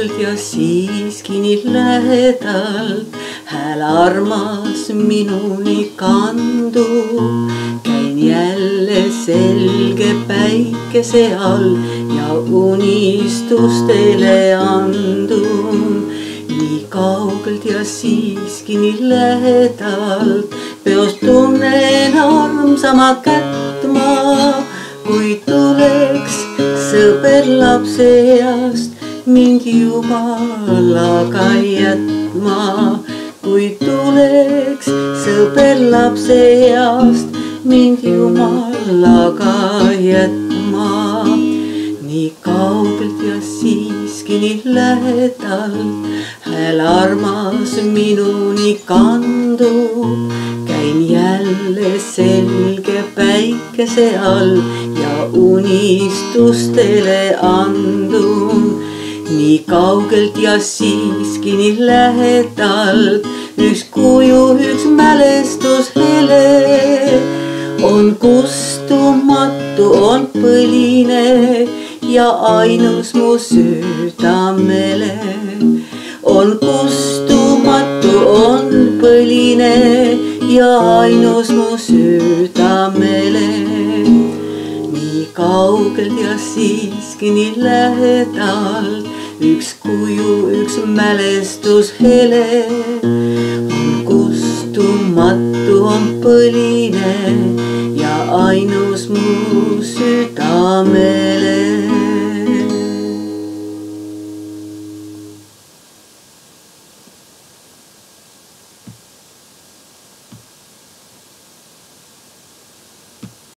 kaugelt ja siiski nii lähedalt. Hääl armas minuni kandub, käin jälle selge päikese all ja unistustele andun. Nii kaugelt ja siiski nii lähedalt, peost tunnen armsama kätt ma. Kui tuleks sõber lapseeast mind Jumalaga jätma. Kui tuleks sõber lapseeast mind Jumalaga jätma. Nii kaugelt ja siiski nii lähedalt, hääl armas minuni kandub. Käin jälle selge päikese all ja unistustele andun. Nii kaugelt ja siiski nii lähedalt, üks kuju, üks mälestus hele. On kustumatu, on põline ja ainus mu südamele. On kustumatu, on põline ja ainus mu südamele. Nii kaugelt ja siiski nii lähedalt, üks kuju, üks mälestus hele. On kustumatu, on põline ja ainus mu südamele.